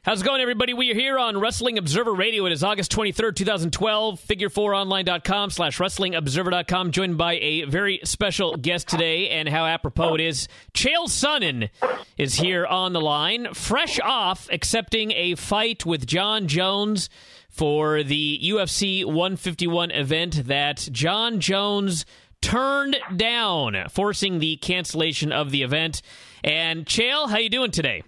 How's it going, everybody? We are here on Wrestling Observer Radio. It is August 23rd, 2012. Figure4online.com/WrestlingObserver.com. Joined by a very special guest today, and how apropos it is. Chael Sonnen is here on the line, fresh off accepting a fight with Jon Jones for the UFC 151 event that Jon Jones turned down, forcing the cancellation of the event. And Chael, how you doing today?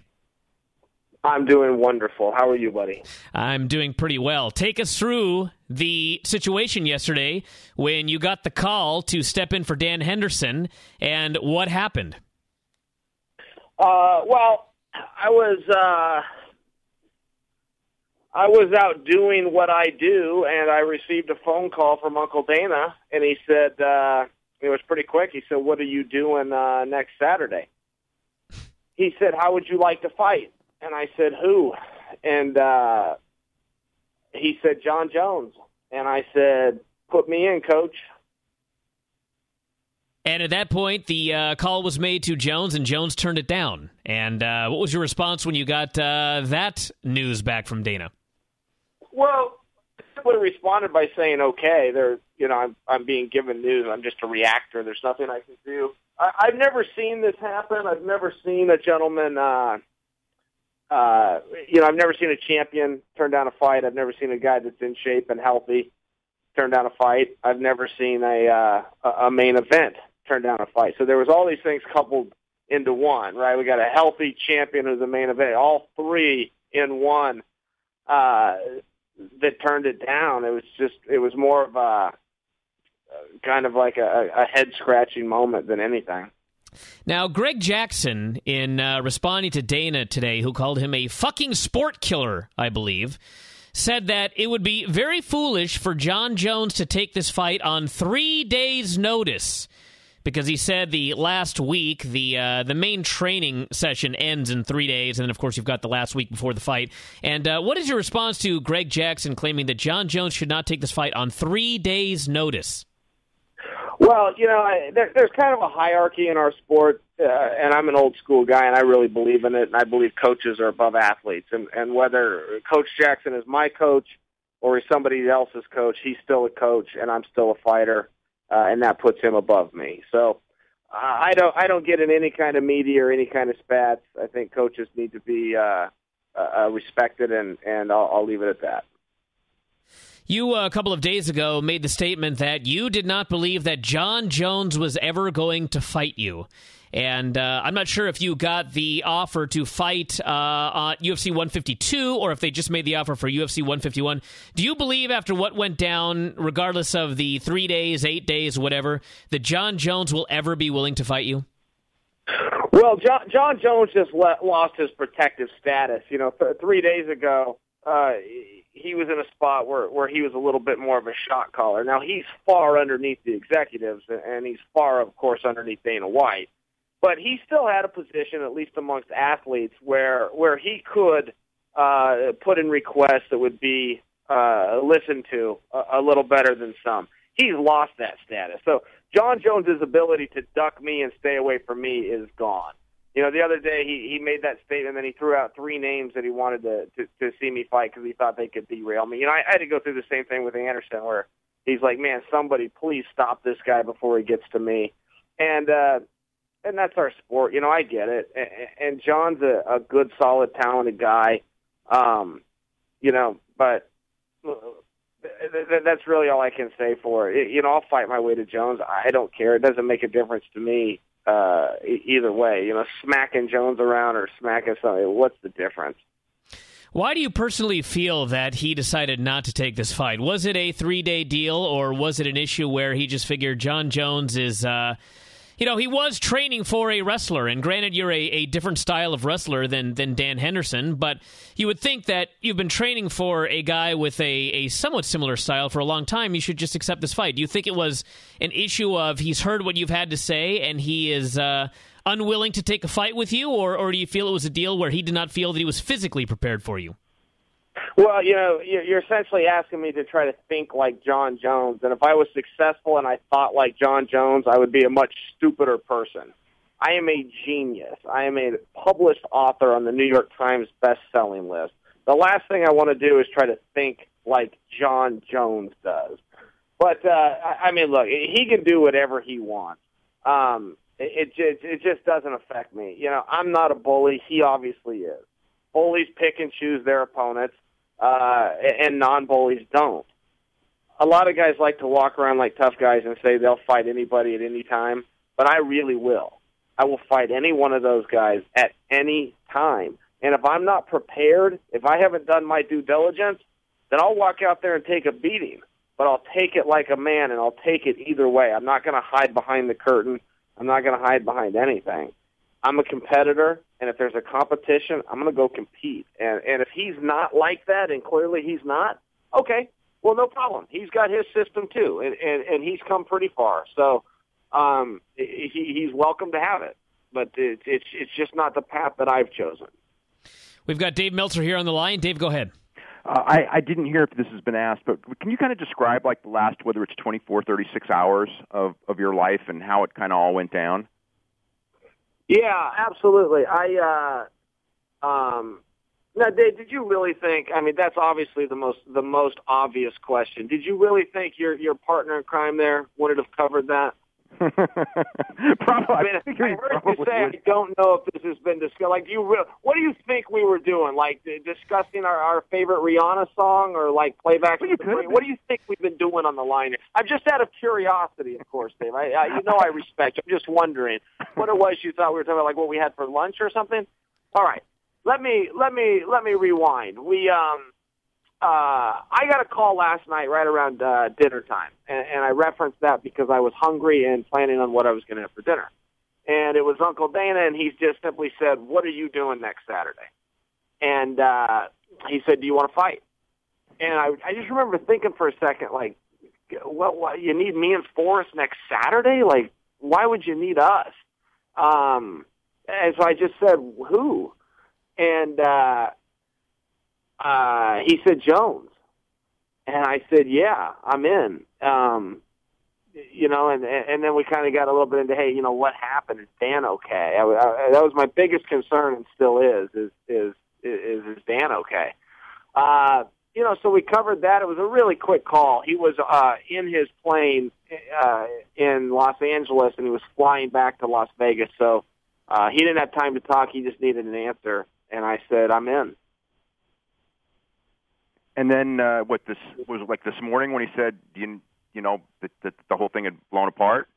I'm doing wonderful. How are you, buddy? I'm doing pretty well. Take us through the situation yesterday when you got the call to step in for Dan Henderson, and what happened. Well, I was out doing what I do, and I received a phone call from Uncle Dana, and he said, it was pretty quick. He said, "What are you doing next Saturday?" He said, "How would you like to fight?" And I said, "Who?" And he said, "Jon Jones." And I said, "Put me in, coach." And at that point, the call was made to Jones, and Jones turned it down. And what was your response when you got that news back from Dana? Well, I simply responded by saying, "Okay, I'm being given news. I'm just a reactor. There's nothing I can do." I've never seen this happen. I've never seen a gentleman. I've never seen a champion turn down a fight. I've never seen a guy that's in shape and healthy turn down a fight. I've never seen a main event turn down a fight. So there was all these things coupled into one, right? We got a healthy champion who's a main event, all three in one that turned it down. It was more of a kind of like a head-scratching moment than anything. Now, Greg Jackson, in responding to Dana today, who called him a fucking sport killer, I believe, said that it would be very foolish for Jon Jones to take this fight on 3 days' notice, because he said the last week, the main training session ends in 3 days, and then, of course, you've got the last week before the fight. And what is your response to Greg Jackson claiming that Jon Jones should not take this fight on 3 days' notice? Well, there's kind of a hierarchy in our sport, and I'm an old school guy, and I really believe in it, and I believe coaches are above athletes. And whether Coach Jackson is my coach or he's somebody else's coach, he's still a coach, and I'm still a fighter, and that puts him above me. So I don't get in any kind of media or any kind of spats. I think coaches need to be respected, and I'll leave it at that. You, a couple of days ago, made the statement that you did not believe that Jon Jones was ever going to fight you. And I'm not sure if you got the offer to fight on UFC 152 or if they just made the offer for UFC 151. Do you believe, after what went down, regardless of the 3 days, 8 days, whatever, that Jon Jones will ever be willing to fight you? Well, Jon Jones just lost his protective status. 3 days ago, he was in a spot where he was a little bit more of a shot caller. Now, he's far underneath the executives, and he's far, of course, underneath Dana White. But he still had a position, at least amongst athletes, where he could put in requests that would be listened to a little better than some. He's lost that status. So Jon Jones' ability to duck me and stay away from me is gone. The other day he made that statement, and then he threw out 3 names that he wanted to see me fight because he thought they could derail me. I had to go through the same thing with Anderson, where he's like, "Man, somebody please stop this guy before he gets to me." And that's our sport. I get it. And John's a good, solid, talented guy. But that's really all I can say for it. I'll fight my way to Jones. I don't care. It doesn't make a difference to me. Either way, smacking Jones around or smacking something, what's the difference? Why do you personally feel that he decided not to take this fight? Was it a 3-day deal, or was it an issue where he just figured Jon Jones is, he was training for a wrestler, and granted, you're a different style of wrestler than Dan Henderson, but you would think that you've been training for a guy with a somewhat similar style for a long time. You should just accept this fight. Do you think it was an issue of he's heard what you've had to say and he is unwilling to take a fight with you, or do you feel it was a deal where he did not feel that he was physically prepared for you? Well, you're essentially asking me to try to think like Jon Jones, and if I was successful and I thought like Jon Jones, I would be a much stupider person. I am a genius. I am a published author on the New York Times best-selling list. The last thing I want to do is try to think like John Jones does. But, I mean, look, he can do whatever he wants. It just doesn't affect me. You know, I'm not a bully. He obviously is. Bullies pick and choose their opponents, and non-bullies don't. A lot of guys like to walk around like tough guys and say they'll fight anybody at any time, but I really will. I will fight any one of those guys at any time. And if I'm not prepared, if I haven't done my due diligence, then I'll walk out there and take a beating. But I'll take it like a man, and I'll take it either way. I'm not going to hide behind the curtain. I'm not going to hide behind anything. I'm a competitor, and if there's a competition, I'm going to go compete. And if he's not like that, and clearly he's not, okay, well, no problem. He's got his system too, and he's come pretty far. So he's welcome to have it. But it's just not the path that I've chosen. We've got Dave Meltzer here on the line. Dave, go ahead. I didn't hear if this has been asked, but can you kind of describe like the last, whether it's 24, 36 hours of your life and how it kind of all went down? Yeah, absolutely. Now, Dave, did you really think, I mean, that's obviously the most obvious question. Did you really think your partner in crime there would have covered that? Probably. I mean, I heard you say, I don't know if this has been discussed. Like, what do you think we were doing? Like, discussing our favorite Rihanna song, or like playback? What do you think we've been doing on the line? I'm just out of curiosity, of course, Dave. I respect you. I'm just wondering what it was you thought we were talking about, like what we had for lunch or something. All right, let me rewind. I got a call last night right around dinner time, and I referenced that because I was hungry and planning on what I was going to have for dinner. And it was Uncle Dana, and he just simply said, "What are you doing next Saturday?" And he said, "Do you want to fight?" And I just remember thinking for a second, like, what you need me and Forrest next Saturday? Like, why would you need us? And so I just said, "Who?" And he said Jones, and I said, "Yeah, I'm in." You know, and then we kind of got a little bit into, hey, you know, what happened? Is Dan okay? That was my biggest concern, and still is Dan okay? You know, so we covered that. It was a really quick call. He was in his plane in Los Angeles, and he was flying back to Las Vegas. So he didn't have time to talk. He just needed an answer, and I said, "I'm in." And then this was like this morning when he said, you know, that the whole thing had blown apart?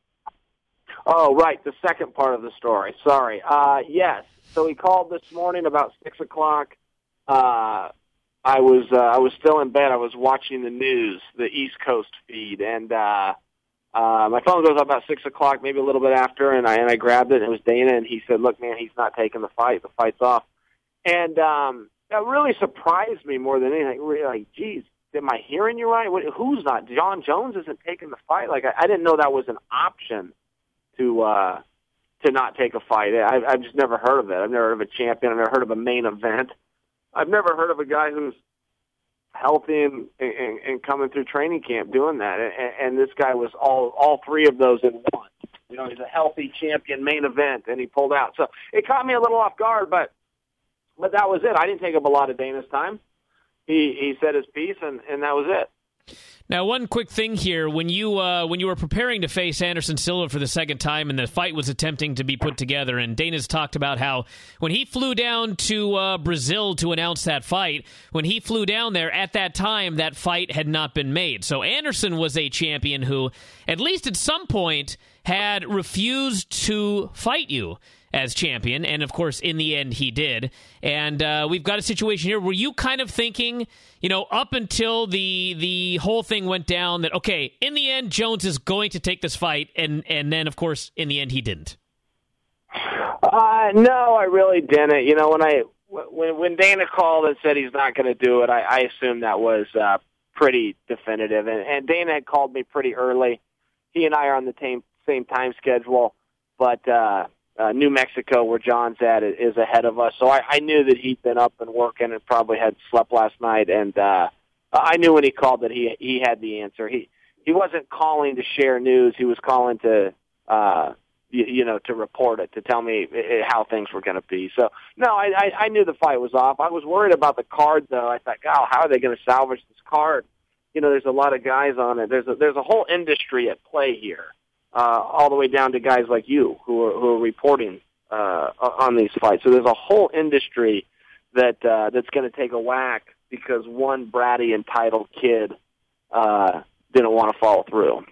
Oh, right, the second part of the story. Sorry. Yes. So he called this morning about 6 o'clock. I was still in bed. I was watching the news, the East Coast feed, and my phone goes up about 6 o'clock, maybe a little bit after, and I grabbed it, and it was Dana, and he said, "Look, man, he's not taking the fight. The fight's off." And that really surprised me more than anything. Really, like, geez, am I hearing you right? Who's not? John Jones isn't taking the fight? Like, I didn't know that was an option to not take a fight. I've just never heard of it. I've never heard of a champion. I've never heard of a main event. I've never heard of a guy who's healthy and coming through training camp doing that. And this guy was all three of those in one. You know, he's a healthy champion main event, and he pulled out. So it caught me a little off guard, but that was it. I didn't take up a lot of Dana's time. He said his piece, and that was it. Now, one quick thing here: when you were preparing to face Anderson Silva for the second time, and the fight was attempting to be put together, and Dana's talked about how when he flew down to Brazil to announce that fight, when he flew down there at that time, that fight had not been made. So Anderson was a champion who, at least at some point, had refused to fight you as champion, and of course, in the end, he did. And we've got a situation here. Were you kind of thinking, you know, up until the whole thing went down, that okay, in the end, Jones is going to take this fight, and then, of course, in the end, he didn't? No, I really didn't. You know, when Dana called and said he's not going to do it, I assumed that was pretty definitive. And Dana had called me pretty early. He and I are on the same time schedule, but New Mexico, where John's at, is ahead of us. So I knew that he'd been up and working and probably had slept last night. And I knew when he called that he had the answer. He wasn't calling to share news. He was calling to to report it, to tell me how things were going to be. So, no, I knew the fight was off. I was worried about the card, though. I thought, God, how are they going to salvage this card? There's a lot of guys on it. There's a whole industry at play here, all the way down to guys like you who are reporting on these fights. So there's a whole industry that's going to take a whack because one bratty, entitled kid didn't want to follow through.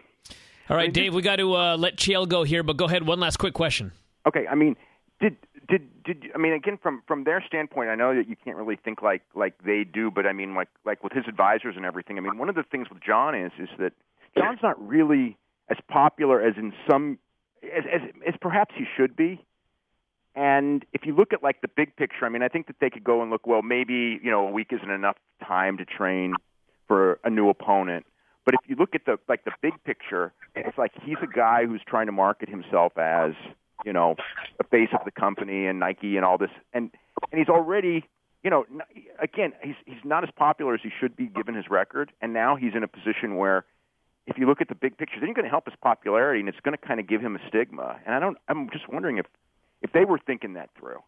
All right, Dave, we got to let Chael go here, but go ahead. One last quick question. Okay, I mean, did again from their standpoint, I know that you can't really think like they do, but I mean like with his advisors and everything. I mean, one of the things with John is that John's not really as popular as in some as perhaps he should be. And if you look at like the big picture, I mean, I think that they could go and look, well, maybe, a week isn't enough time to train for a new opponent. But if you look at the big picture, it's like he's a guy who's trying to market himself as, the face of the company and Nike and all this. And he's already, again, he's not as popular as he should be given his record. And now he's in a position where if you look at the big picture, then you're going to help his popularity and it's going to kind of give him a stigma. And I'm just wondering if they were thinking that through.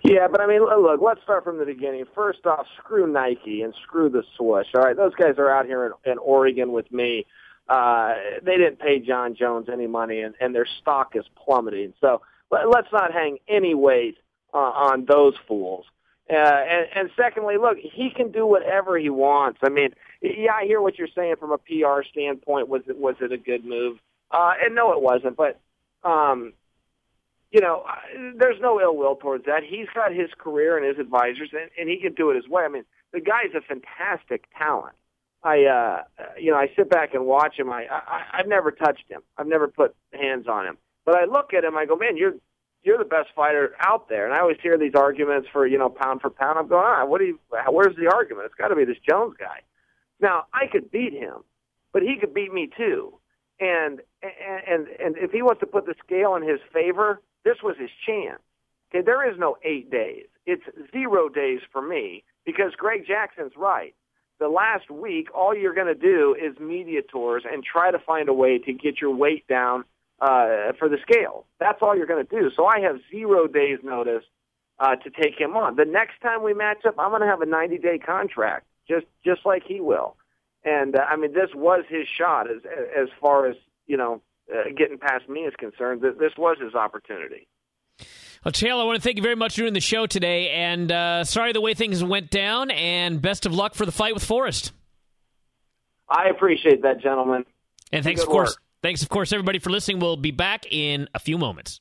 Yeah, but I mean, look, let's start from the beginning. First off, screw Nike and screw the swoosh. All right, those guys are out here in Oregon with me. They didn't pay John Jones any money, and their stock is plummeting. So let's not hang any weight on those fools. And secondly, look, he can do whatever he wants. I mean, yeah, I hear what you're saying from a PR standpoint. Was it a good move? And no, it wasn't. But there's no ill will towards that. He's got his career and his advisors, and he can do it his way. I mean, the guy's a fantastic talent. I sit back and watch him. I've never touched him. I've never put hands on him. But I look at him, I go, man, you're the best fighter out there. And I always hear these arguments for, pound for pound. I'm going, where's the argument? It's got to be this Jones guy. Now, I could beat him, but he could beat me too. And if he wants to put the scale in his favor, this was his chance. Okay, there is no 8 days. It's 0 days for me because Greg Jackson's right. The last week, all you're going to do is media tours and try to find a way to get your weight down for the scale. That's all you're going to do. So I have 0 days notice to take him on. The next time we match up, I'm going to have a 90-day contract, just like he will. And, this was his shot as far as, getting past me is concerned. This was his opportunity. Well, Chael, I want to thank you very much for doing the show today, and sorry the way things went down, and best of luck for the fight with Forrest. I appreciate that, gentlemen. And thanks, of course, everybody, for listening. We'll be back in a few moments.